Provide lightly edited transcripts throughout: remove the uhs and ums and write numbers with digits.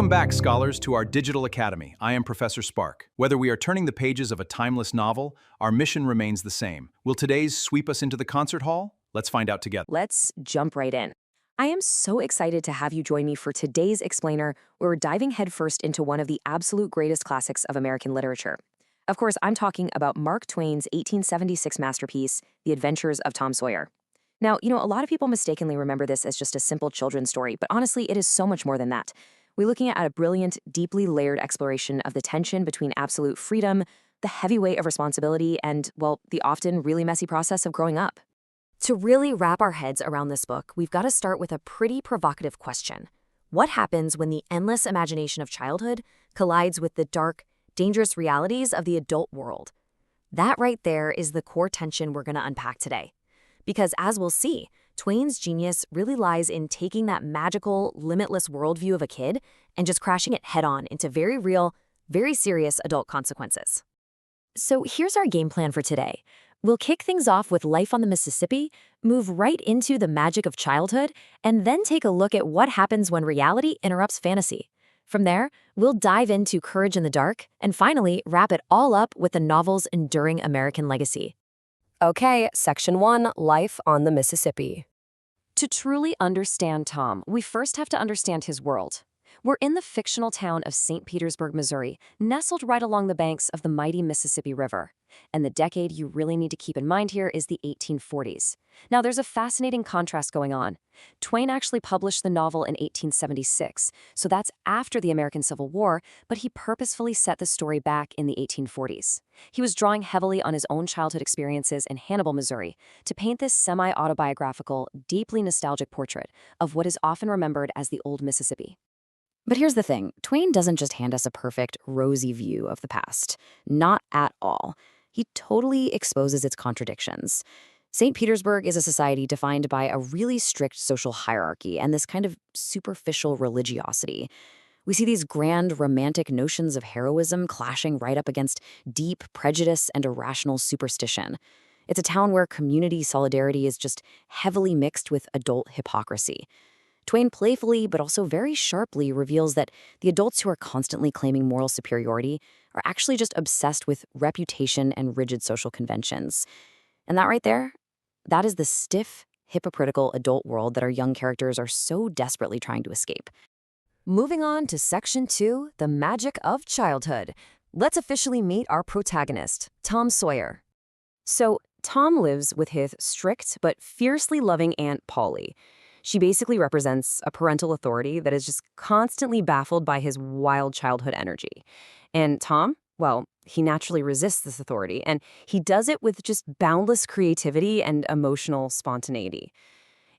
Welcome back, scholars, to our Digital Academy. I am Professor Spark. Whether we are turning the pages of a timeless novel, our mission remains the same. Will today's sweep us into the concert hall? Let's find out together. Let's jump right in. I am so excited to have you join me for today's explainer, where we're diving headfirst into one of the absolute greatest classics of American literature. Of course, I'm talking about Mark Twain's 1876 masterpiece, The Adventures of Tom Sawyer. Now, a lot of people mistakenly remember this as just a simple children's story, but honestly, it is so much more than that. We're looking at a brilliant, deeply layered exploration of the tension between absolute freedom, the heavy weight of responsibility, and, well, the often really messy process of growing up. To really wrap our heads around this book, we've got to start with a pretty provocative question. What happens when the endless imagination of childhood collides with the dark, dangerous realities of the adult world? That right there is the core tension we're going to unpack today. Because as we'll see, Twain's genius really lies in taking that magical, limitless worldview of a kid and just crashing it head-on into very real, very serious adult consequences. So here's our game plan for today. We'll kick things off with life on the Mississippi, move right into the magic of childhood, and then take a look at what happens when reality interrupts fantasy. From there, we'll dive into Courage in the Dark, and finally wrap it all up with the novel's enduring American legacy. Okay, Section 1, Life on the Mississippi. To truly understand Tom, we first have to understand his world. We're in the fictional town of St. Petersburg, Missouri, nestled right along the banks of the mighty Mississippi River. And the decade you really need to keep in mind here is the 1840s. Now, there's a fascinating contrast going on. Twain actually published the novel in 1876, so that's after the American Civil War, but he purposefully set the story back in the 1840s. He was drawing heavily on his own childhood experiences in Hannibal, Missouri, to paint this semi-autobiographical, deeply nostalgic portrait of what is often remembered as the Old Mississippi. But here's the thing, Twain doesn't just hand us a perfect, rosy view of the past. Not at all. He totally exposes its contradictions. St. Petersburg is a society defined by a really strict social hierarchy and this kind of superficial religiosity. We see these grand, romantic notions of heroism clashing right up against deep prejudice and irrational superstition. It's a town where community solidarity is just heavily mixed with adult hypocrisy. Twain playfully, but also very sharply, reveals that the adults who are constantly claiming moral superiority are actually just obsessed with reputation and rigid social conventions. And that right there, that is the stiff, hypocritical adult world that our young characters are so desperately trying to escape. Moving on to Section 2, The Magic of Childhood. Let's officially meet our protagonist, Tom Sawyer. So, Tom lives with his strict but fiercely loving Aunt Polly. She basically represents a parental authority that is just constantly baffled by his wild childhood energy. And Tom, well, he naturally resists this authority, and he does it with just boundless creativity and emotional spontaneity.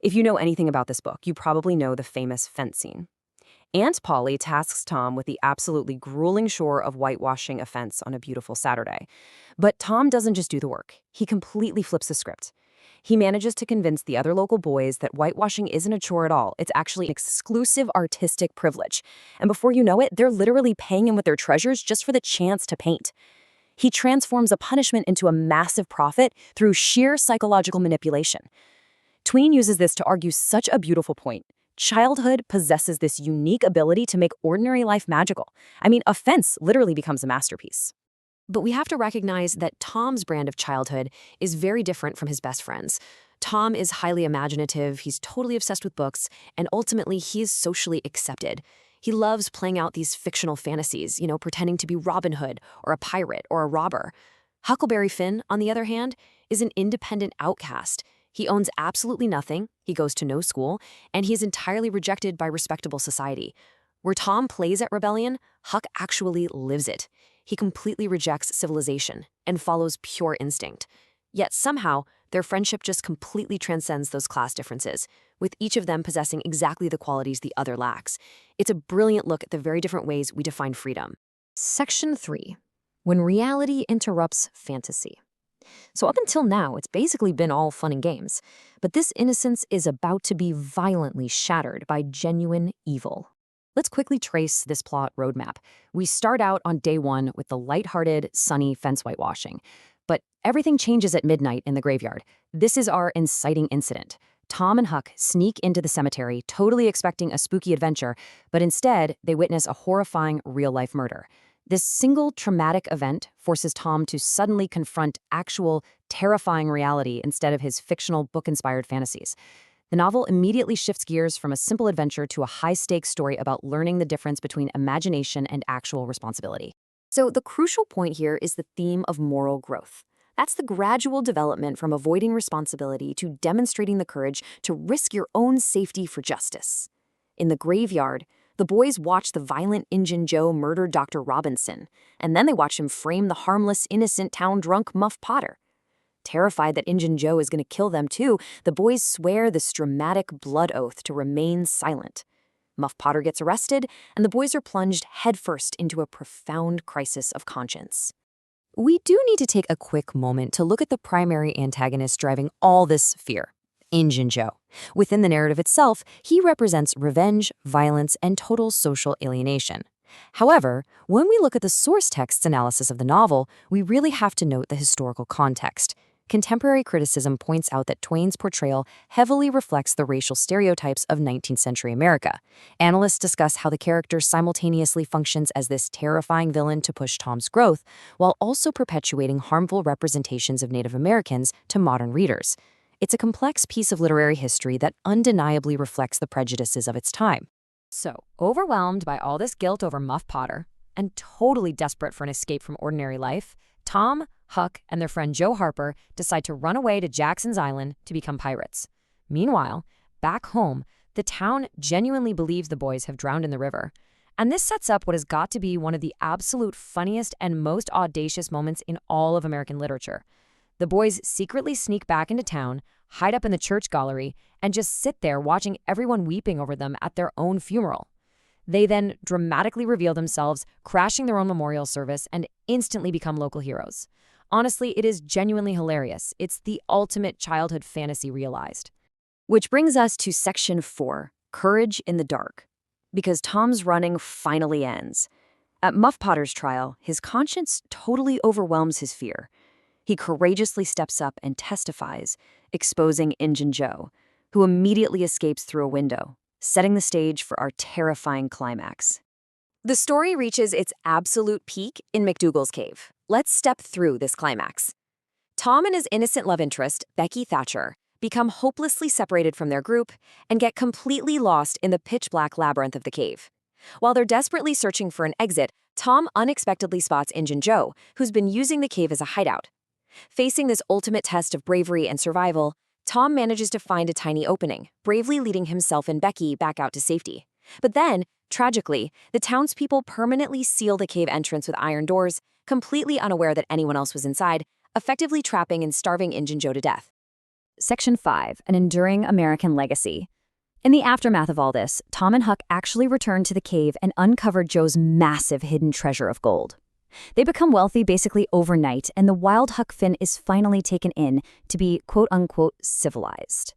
If you know anything about this book, you probably know the famous fence scene. Aunt Polly tasks Tom with the absolutely grueling chore of whitewashing a fence on a beautiful Saturday. But Tom doesn't just do the work. He completely flips the script. He manages to convince the other local boys that whitewashing isn't a chore at all. It's actually an exclusive artistic privilege. And before you know it, they're literally paying him with their treasures just for the chance to paint. He transforms a punishment into a massive profit through sheer psychological manipulation. Twain uses this to argue such a beautiful point. Childhood possesses this unique ability to make ordinary life magical. I mean, a fence literally becomes a masterpiece. But we have to recognize that Tom's brand of childhood is very different from his best friend's. Tom is highly imaginative, he's totally obsessed with books, and ultimately he is socially accepted. He loves playing out these fictional fantasies, pretending to be Robin Hood or a pirate or a robber. Huckleberry Finn, on the other hand, is an independent outcast. He owns absolutely nothing, he goes to no school, and he is entirely rejected by respectable society. Where Tom plays at rebellion, Huck actually lives it. He completely rejects civilization and follows pure instinct. Yet somehow, their friendship just completely transcends those class differences, with each of them possessing exactly the qualities the other lacks. It's a brilliant look at the very different ways we define freedom. Section 3. When reality interrupts fantasy. So up until now, it's basically been all fun and games. But this innocence is about to be violently shattered by genuine evil. Let's quickly trace this plot roadmap. We start out on day 1 with the lighthearted, sunny fence whitewashing. But everything changes at midnight in the graveyard. This is our inciting incident. Tom and Huck sneak into the cemetery, totally expecting a spooky adventure, but instead, they witness a horrifying real-life murder. This single traumatic event forces Tom to suddenly confront actual, terrifying reality instead of his fictional book-inspired fantasies. The novel immediately shifts gears from a simple adventure to a high-stakes story about learning the difference between imagination and actual responsibility. So the crucial point here is the theme of moral growth. That's the gradual development from avoiding responsibility to demonstrating the courage to risk your own safety for justice. In the graveyard, the boys watch the violent Injun Joe murder Dr. Robinson, and then they watch him frame the harmless, innocent town drunk Muff Potter. Terrified that Injun Joe is going to kill them too, the boys swear this dramatic blood oath to remain silent. Muff Potter gets arrested, and the boys are plunged headfirst into a profound crisis of conscience. We do need to take a quick moment to look at the primary antagonist driving all this fear, Injun Joe. Within the narrative itself, he represents revenge, violence, and total social alienation. However, when we look at the source text's analysis of the novel, we really have to note the historical context. Contemporary criticism points out that Twain's portrayal heavily reflects the racial stereotypes of 19th century America. Analysts discuss how the character simultaneously functions as this terrifying villain to push Tom's growth, while also perpetuating harmful representations of Native Americans to modern readers. It's a complex piece of literary history that undeniably reflects the prejudices of its time. So, overwhelmed by all this guilt over Muff Potter, and totally desperate for an escape from ordinary life, Tom, Huck, and their friend Joe Harper decide to run away to Jackson's Island to become pirates. Meanwhile, back home, the town genuinely believes the boys have drowned in the river. And this sets up what has got to be one of the absolute funniest and most audacious moments in all of American literature. The boys secretly sneak back into town, hide up in the church gallery, and just sit there watching everyone weeping over them at their own funeral. They then dramatically reveal themselves, crashing their own memorial service, and instantly become local heroes. Honestly, it is genuinely hilarious. It's the ultimate childhood fantasy realized. Which brings us to Section 4, Courage in the Dark. Because Tom's running finally ends. At Muff Potter's trial, his conscience totally overwhelms his fear. He courageously steps up and testifies, exposing Injun Joe, who immediately escapes through a window, setting the stage for our terrifying climax. The story reaches its absolute peak in McDougal's cave. Let's step through this climax. Tom and his innocent love interest, Becky Thatcher, become hopelessly separated from their group and get completely lost in the pitch-black labyrinth of the cave. While they're desperately searching for an exit, Tom unexpectedly spots Injun Joe, who's been using the cave as a hideout. Facing this ultimate test of bravery and survival, Tom manages to find a tiny opening, bravely leading himself and Becky back out to safety. But then, tragically, the townspeople permanently seal the cave entrance with iron doors, completely unaware that anyone else was inside, effectively trapping and starving Injun Joe to death. Section 5, An Enduring American Legacy. In the aftermath of all this, Tom and Huck actually return to the cave and uncover Joe's massive hidden treasure of gold. They become wealthy basically overnight, and the wild Huck Finn is finally taken in to be quote-unquote civilized.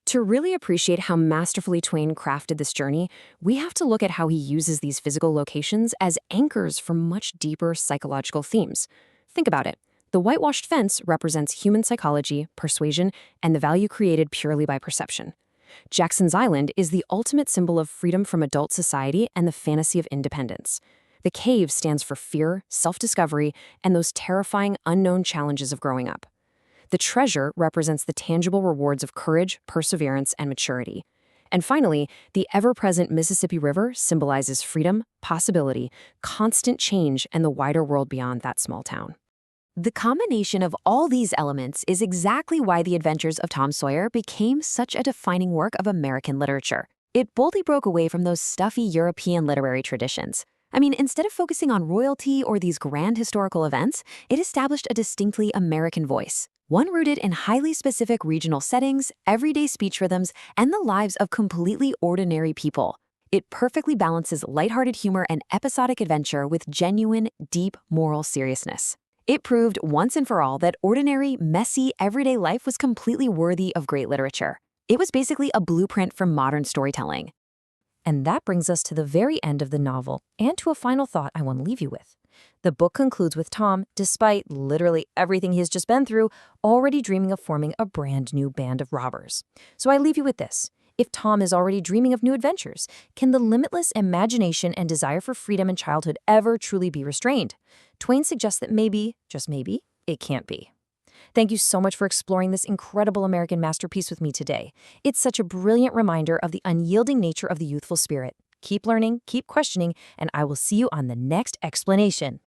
To really appreciate how masterfully Twain crafted this journey, we have to look at how he uses these physical locations as anchors for much deeper psychological themes. Think about it. The whitewashed fence represents human psychology, persuasion, and the value created purely by perception. Jackson's Island is the ultimate symbol of freedom from adult society and the fantasy of independence. The cave stands for fear, self-discovery, and those terrifying unknown challenges of growing up. The treasure represents the tangible rewards of courage, perseverance, and maturity. And finally, the ever-present Mississippi River symbolizes freedom, possibility, constant change, and the wider world beyond that small town. The combination of all these elements is exactly why The Adventures of Tom Sawyer became such a defining work of American literature. It boldly broke away from those stuffy European literary traditions. I mean, instead of focusing on royalty or these grand historical events, it established a distinctly American voice, one rooted in highly specific regional settings, everyday speech rhythms, and the lives of completely ordinary people. It perfectly balances lighthearted humor and episodic adventure with genuine, deep moral seriousness. It proved once and for all that ordinary, messy, everyday life was completely worthy of great literature. It was basically a blueprint for modern storytelling. And that brings us to the very end of the novel and to a final thought I want to leave you with. The book concludes with Tom, despite literally everything he has just been through, already dreaming of forming a brand new band of robbers. So I leave you with this. If Tom is already dreaming of new adventures, can the limitless imagination and desire for freedom in childhood ever truly be restrained? Twain suggests that maybe, just maybe, it can't be. Thank you so much for exploring this incredible American masterpiece with me today. It's such a brilliant reminder of the unyielding nature of the youthful spirit. Keep learning, keep questioning, and I will see you on the next explanation.